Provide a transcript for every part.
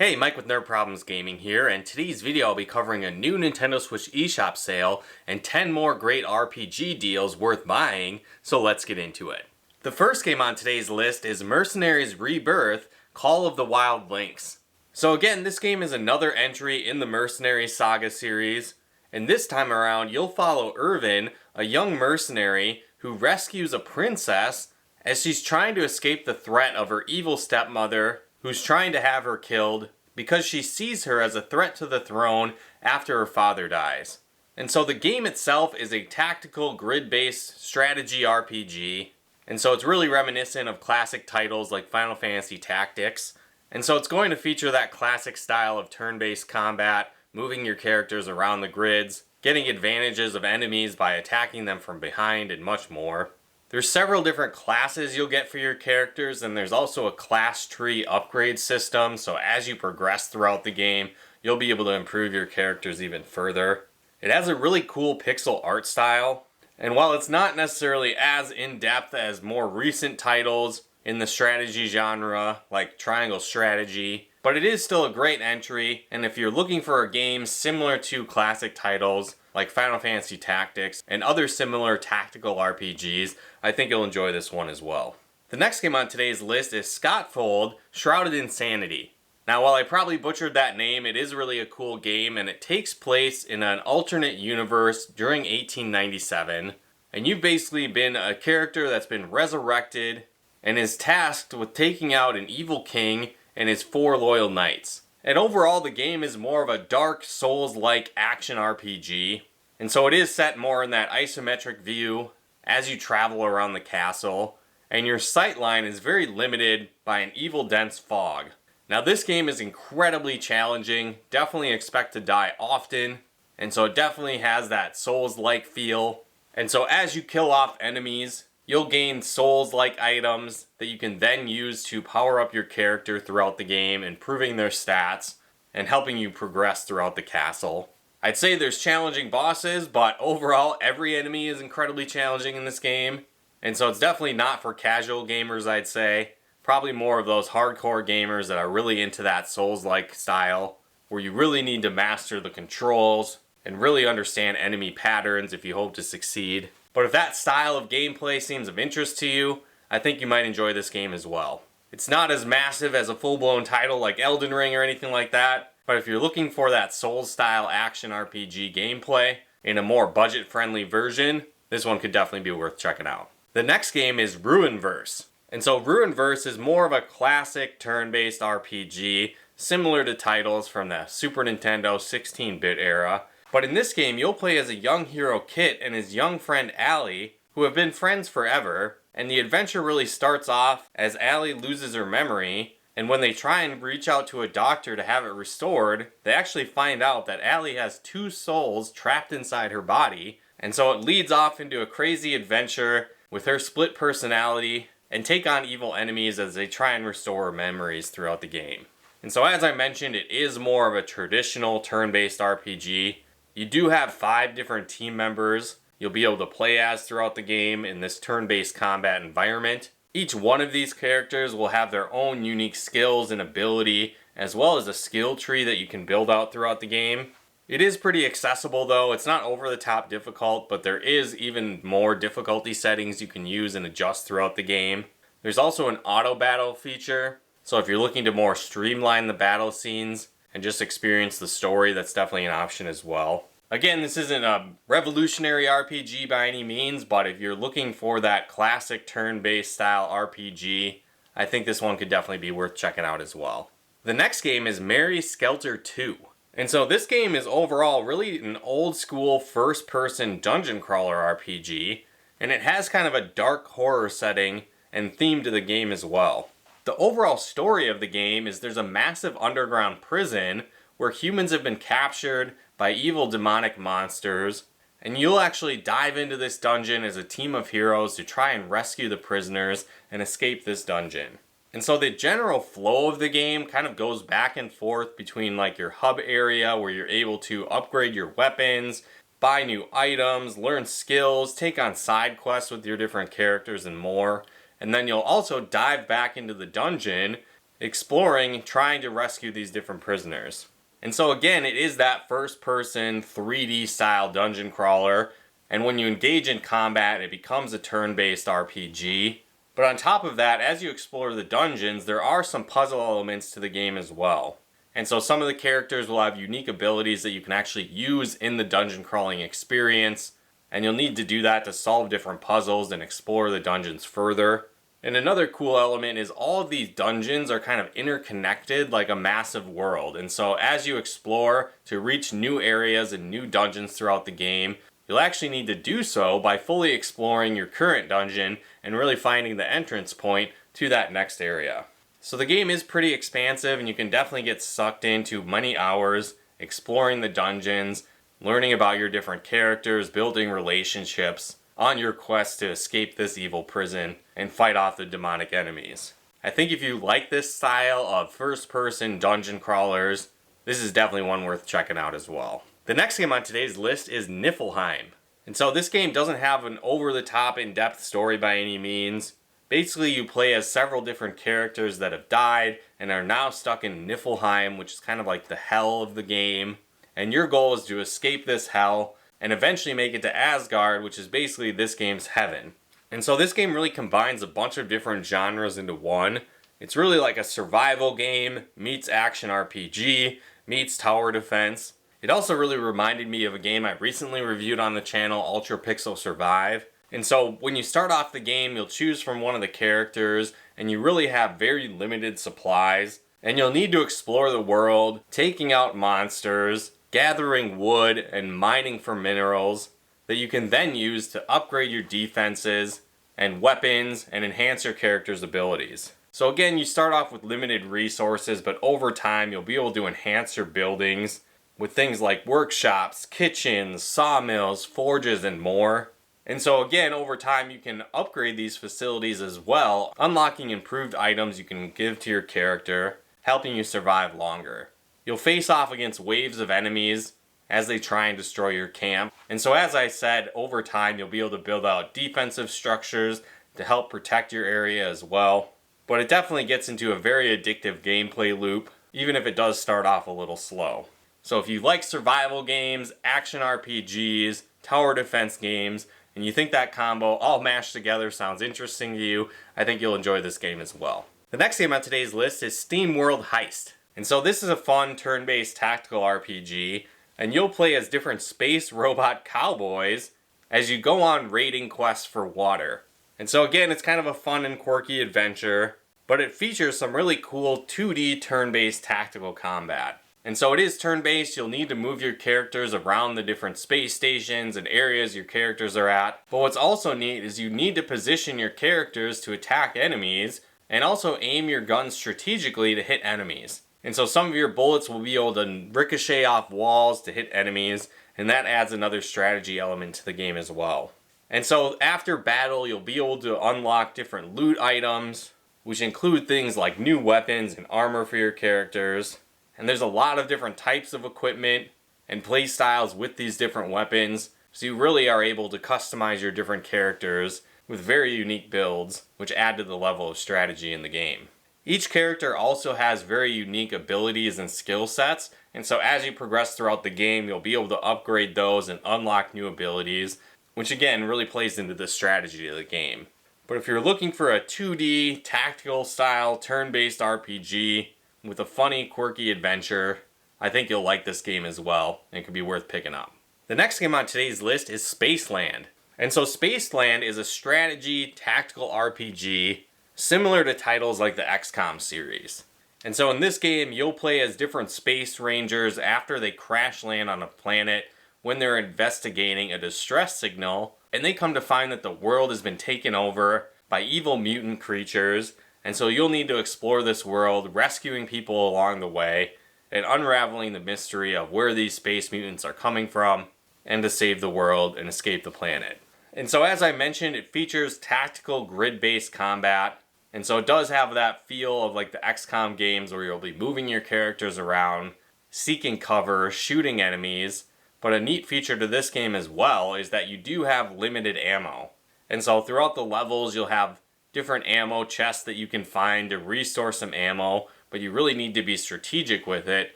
Hey, Mike with Nerd Problems Gaming here, and today's video I'll be covering a new Nintendo Switch eShop sale and 10 more great RPG deals worth buying, so let's get into it. The first game on today's list is Mercenaries Rebirth, Call of the Wild Lynx. So again, this game is another entry in the Mercenaries Saga series, and this time around you'll follow Irvin, a young mercenary who rescues a princess as she's trying to escape the threat of her evil stepmother, who's trying to have her killed because she sees her as a threat to the throne after her father dies. And so the game itself is a tactical grid-based strategy RPG, and so it's really reminiscent of classic titles like Final Fantasy Tactics, and so it's going to feature that classic style of turn-based combat, moving your characters around the grids, getting advantages of enemies by attacking them from behind, and much more. There's several different classes you'll get for your characters, and there's also a class tree upgrade system, so as you progress throughout the game, you'll be able to improve your characters even further. It has a really cool pixel art style, and while it's not necessarily as in-depth as more recent titles in the strategy genre, like Triangle Strategy, but it is still a great entry, and if you're looking for a game similar to classic titles like Final Fantasy Tactics and other similar tactical RPGs, I think you'll enjoy this one as well. The next game on today's list is Scotfold, Shrouded Insanity. Now, while I probably butchered that name, it is really a cool game, and it takes place in an alternate universe during 1897, and you've basically been a character that's been resurrected and is tasked with taking out an evil king and his 4 loyal knights. And overall, the game is more of a Dark Souls-like action RPG, and so it is set more in that isometric view as you travel around the castle, and your sightline is very limited by an evil dense fog. Now this game is incredibly challenging, definitely expect to die often, and so it definitely has that Souls-like feel. And so as you kill off enemies, you'll gain Souls-like items that you can then use to power up your character throughout the game, improving their stats and helping you progress throughout the castle. I'd say there's challenging bosses, but overall every enemy is incredibly challenging in this game. And so it's definitely not for casual gamers, I'd say. Probably more of those hardcore gamers that are really into that Souls-like style, where you really need to master the controls and really understand enemy patterns if you hope to succeed. But if that style of gameplay seems of interest to you, I think you might enjoy this game as well. It's not as massive as a full-blown title like Elden Ring or anything like that, but if you're looking for that Souls-style action RPG gameplay in a more budget-friendly version, this one could definitely be worth checking out. The next game is Ruinverse. And so Ruinverse is more of a classic turn-based RPG, similar to titles from the Super Nintendo 16-bit era. But in this game, you'll play as a young hero Kit and his young friend Allie, who have been friends forever, and the adventure really starts off as Allie loses her memory, and when they try and reach out to a doctor to have it restored, they actually find out that Allie has 2 souls trapped inside her body, and so it leads off into a crazy adventure with her split personality, and take on evil enemies as they try and restore her memories throughout the game. And so as I mentioned, it is more of a traditional turn-based RPG. You do have 5 different team members you'll be able to play as throughout the game in this turn-based combat environment. Each one of these characters will have their own unique skills and ability, as well as a skill tree that you can build out throughout the game. It is pretty accessible though. It's not over the top difficult, but there is even more difficulty settings you can use and adjust throughout the game. There's also an auto battle feature, so if you're looking to more streamline the battle scenes and just experience the story, that's definitely an option as well. Again, this isn't a revolutionary RPG by any means, but if you're looking for that classic turn-based style RPG, I think this one could definitely be worth checking out as well. The next game is Mary Skelter 2. And so this game is overall really an old school first-person dungeon crawler RPG, and it has kind of a dark horror setting and theme to the game as well. The overall story of the game is there's a massive underground prison where humans have been captured by evil demonic monsters, and you'll actually dive into this dungeon as a team of heroes to try and rescue the prisoners and escape this dungeon. And so the general flow of the game kind of goes back and forth between like your hub area where you're able to upgrade your weapons, buy new items, learn skills, take on side quests with your different characters and more. And then you'll also dive back into the dungeon exploring, trying to rescue these different prisoners. And so again, it is that first-person 3D style dungeon crawler, and when you engage in combat, it becomes a turn-based RPG. But on top of that, as you explore the dungeons, there are some puzzle elements to the game as well. And so some of the characters will have unique abilities that you can actually use in the dungeon crawling experience, and you'll need to do that to solve different puzzles and explore the dungeons further. And another cool element is all of these dungeons are kind of interconnected like a massive world. And so as you explore to reach new areas and new dungeons throughout the game, you'll actually need to do so by fully exploring your current dungeon and really finding the entrance point to that next area. So the game is pretty expansive, and you can definitely get sucked into many hours exploring the dungeons, learning about your different characters, building relationships on your quest to escape this evil prison and fight off the demonic enemies. I think if you like this style of first-person dungeon crawlers, this is definitely one worth checking out as well. The next game on today's list is Niflheim. And so this game doesn't have an over-the-top in-depth story by any means. Basically, you play as several different characters that have died and are now stuck in Niflheim, which is kind of like the hell of the game. And your goal is to escape this hell and eventually make it to Asgard, which is basically this game's heaven. And so this game really combines a bunch of different genres into one. It's really like a survival game, meets action RPG, meets tower defense. It also really reminded me of a game I recently reviewed on the channel, Ultra Pixel Survive. And so when you start off the game, you'll choose from one of the characters, and you really have very limited supplies. And you'll need to explore the world, taking out monsters, gathering wood, and mining for minerals that you can then use to upgrade your defenses and weapons and enhance your character's abilities. So again, you start off with limited resources, but over time you'll be able to enhance your buildings with things like workshops, kitchens, sawmills, forges, and more. And so again, over time you can upgrade these facilities as well, unlocking improved items you can give to your character, helping you survive longer. You'll face off against waves of enemies as they try and destroy your camp. And so as I said, over time you'll be able to build out defensive structures to help protect your area as well. But it definitely gets into a very addictive gameplay loop, even if it does start off a little slow. So if you like survival games, action RPGs, tower defense games, and you think that combo all mashed together sounds interesting to you, I think you'll enjoy this game as well. The next game on today's list is SteamWorld Heist. And so this is a fun turn-based tactical RPG, and you'll play as different space robot cowboys as you go on raiding quests for water. And so again, it's kind of a fun and quirky adventure, but it features some really cool 2D turn-based tactical combat. And so it is turn-based. You'll need to move your characters around the different space stations and areas your characters are at. But what's also neat is you need to position your characters to attack enemies and also aim your guns strategically to hit enemies. And so some of your bullets will be able to ricochet off walls to hit enemies, and that adds another strategy element to the game as well. And so after battle, you'll be able to unlock different loot items, which include things like new weapons and armor for your characters. And there's a lot of different types of equipment and play styles with these different weapons, so you really are able to customize your different characters with very unique builds, which add to the level of strategy in the game. Each character also has very unique abilities and skill sets, and so as you progress throughout the game, you'll be able to upgrade those and unlock new abilities, which again really plays into the strategy of the game. But if you're looking for a 2D, tactical style, turn-based RPG with a funny, quirky adventure, I think you'll like this game as well, and it could be worth picking up. The next game on today's list is Spaceland. And so Spaceland is a strategy, tactical RPG similar to titles like the XCOM series. And so in this game, you'll play as different space rangers after they crash land on a planet when they're investigating a distress signal, and they come to find that the world has been taken over by evil mutant creatures, and so you'll need to explore this world, rescuing people along the way, and unraveling the mystery of where these space mutants are coming from, and to save the world and escape the planet. And so as I mentioned, it features tactical grid-based combat, and so it does have that feel of like the XCOM games where you'll be moving your characters around, seeking cover, shooting enemies. But a neat feature to this game as well is that you do have limited ammo. And so throughout the levels you'll have different ammo chests that you can find to restore some ammo, but you really need to be strategic with it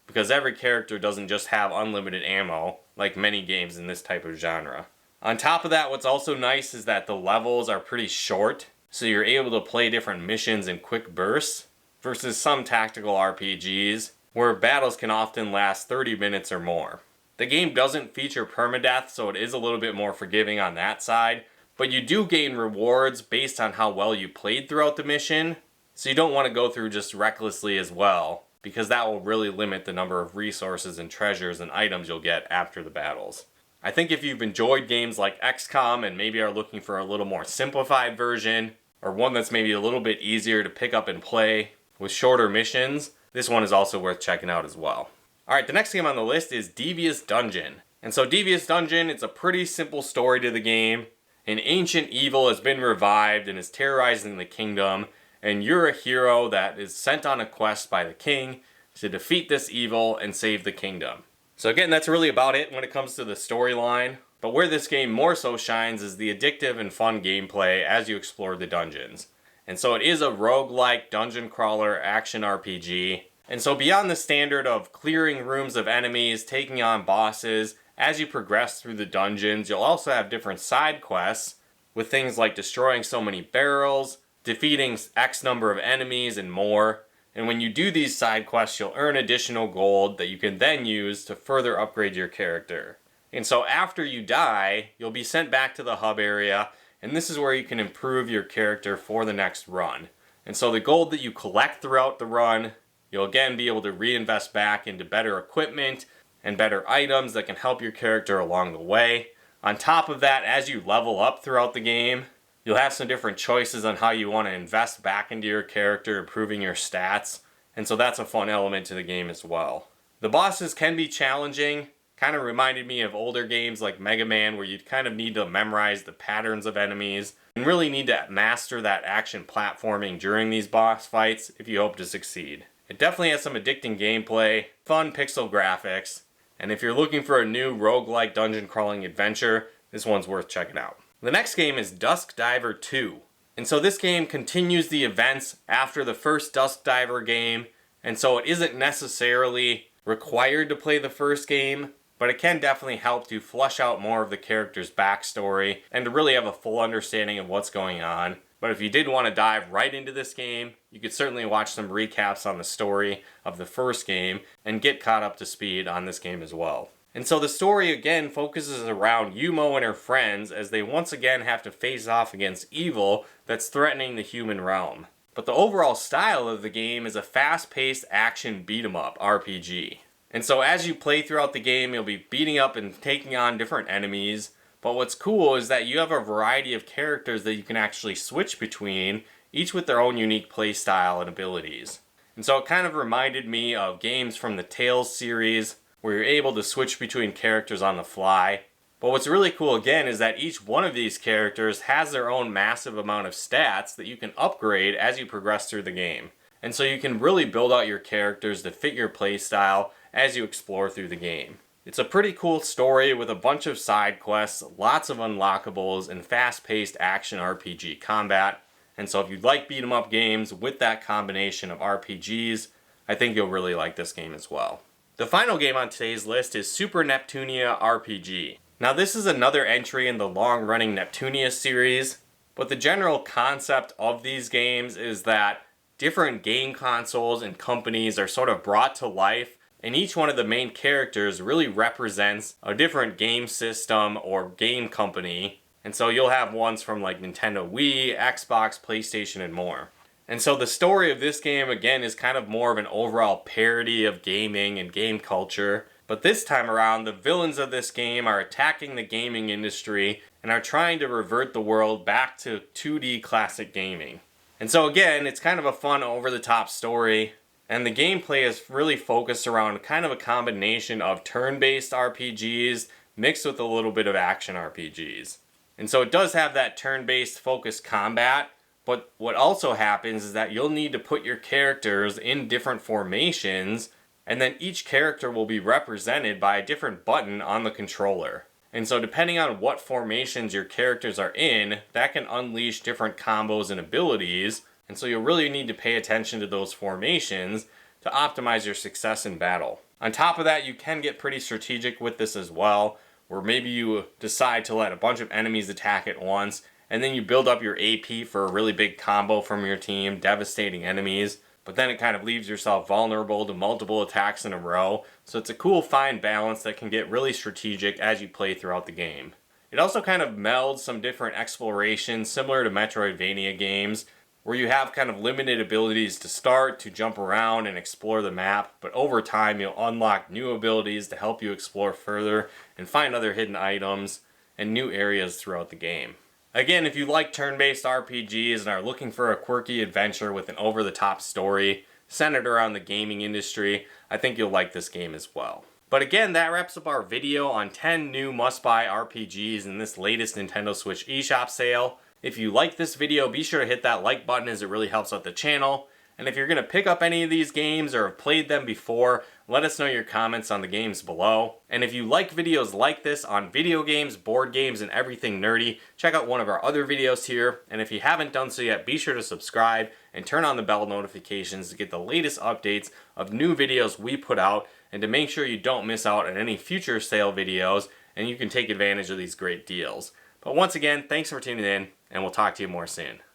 because every character doesn't just have unlimited ammo like many games in this type of genre. On top of that, what's also nice is that the levels are pretty short, so you're able to play different missions in quick bursts versus some tactical RPGs where battles can often last 30 minutes or more. The game doesn't feature permadeath, so it is a little bit more forgiving on that side, but you do gain rewards based on how well you played throughout the mission, so you don't want to go through just recklessly as well, because that will really limit the number of resources and treasures and items you'll get after the battles. I think if you've enjoyed games like XCOM and maybe are looking for a little more simplified version, or one that's maybe a little bit easier to pick up and play with shorter missions, this one is also worth checking out as well. Alright, the next game on the list is Devious Dungeon. And so Devious Dungeon, it's a pretty simple story to the game. An ancient evil has been revived and is terrorizing the kingdom, and you're a hero that is sent on a quest by the king to defeat this evil and save the kingdom. So again, that's really about it when it comes to the storyline, but where this game more so shines is the addictive and fun gameplay as you explore the dungeons. And so it is a roguelike dungeon crawler action RPG. And so beyond the standard of clearing rooms of enemies, taking on bosses, as you progress through the dungeons, you'll also have different side quests with things like destroying so many barrels, defeating X number of enemies, and more. And when you do these side quests, you'll earn additional gold that you can then use to further upgrade your character. And so after you die, you'll be sent back to the hub area, and this is where you can improve your character for the next run. And so the gold that you collect throughout the run, you'll again be able to reinvest back into better equipment and better items that can help your character along the way. On top of that, as you level up throughout the game, you'll have some different choices on how you want to invest back into your character, improving your stats, and so that's a fun element to the game as well. The bosses can be challenging, kind of reminded me of older games like Mega Man where you kind of need to memorize the patterns of enemies and really need to master that action platforming during these boss fights if you hope to succeed. It definitely has some addicting gameplay, fun pixel graphics, and if you're looking for a new roguelike dungeon crawling adventure, this one's worth checking out. The next game is Dusk Diver 2. And so this game continues the events after the first Dusk Diver game, and so it isn't necessarily required to play the first game, but it can definitely help to flesh out more of the character's backstory and to really have a full understanding of what's going on. But if you did want to dive right into this game, you could certainly watch some recaps on the story of the first game and get caught up to speed on this game as well. And so the story again focuses around Yumo and her friends as they once again have to face off against evil that's threatening the human realm. But the overall style of the game is a fast-paced action beat-em-up RPG. And so as you play throughout the game, you'll be beating up and taking on different enemies. But what's cool is that you have a variety of characters that you can actually switch between, each with their own unique play style and abilities. And so it kind of reminded me of games from the Tales series, where you're able to switch between characters on the fly. But what's really cool again is that each one of these characters has their own massive amount of stats that you can upgrade as you progress through the game. And so you can really build out your characters to fit your playstyle as you explore through the game. It's a pretty cool story with a bunch of side quests, lots of unlockables, and fast-paced action RPG combat. And so if you like beat 'em up games with that combination of RPGs, I think you'll really like this game as well. The final game on today's list is Super Neptunia RPG. Now this is another entry in the long-running Neptunia series, but the general concept of these games is that different game consoles and companies are sort of brought to life, and each one of the main characters really represents a different game system or game company. And so you'll have ones from like Nintendo Wii, Xbox, PlayStation, and more. And so the story of this game, again, is kind of more of an overall parody of gaming and game culture. But this time around, the villains of this game are attacking the gaming industry and are trying to revert the world back to 2D classic gaming. And so again, it's kind of a fun over-the-top story. And the gameplay is really focused around kind of a combination of turn-based RPGs mixed with a little bit of action RPGs. And so it does have that turn-based focused combat, but what also happens is that you'll need to put your characters in different formations, and then each character will be represented by a different button on the controller. And so depending on what formations your characters are in, that can unleash different combos and abilities. And so you'll really need to pay attention to those formations to optimize your success in battle. On top of that, you can get pretty strategic with this as well, where maybe you decide to let a bunch of enemies attack at once, and then you build up your AP for a really big combo from your team, devastating enemies, but then it kind of leaves yourself vulnerable to multiple attacks in a row, so it's a cool fine balance that can get really strategic as you play throughout the game. It also kind of melds some different explorations similar to Metroidvania games, where you have kind of limited abilities to start, to jump around and explore the map, but over time you'll unlock new abilities to help you explore further and find other hidden items and new areas throughout the game. Again, if you like turn-based RPGs and are looking for a quirky adventure with an over-the-top story centered around the gaming industry, I think you'll like this game as well. But again, that wraps up our video on 10 new must-buy RPGs in this latest Nintendo Switch eShop sale. If you like this video, be sure to hit that like button as it really helps out the channel. And if you're going to pick up any of these games or have played them before, let us know your comments on the games below. And if you like videos like this on video games, board games, and everything nerdy, check out one of our other videos here. And if you haven't done so yet, be sure to subscribe and turn on the bell notifications to get the latest updates of new videos we put out and to make sure you don't miss out on any future sale videos and you can take advantage of these great deals. But once again, thanks for tuning in, and we'll talk to you more soon.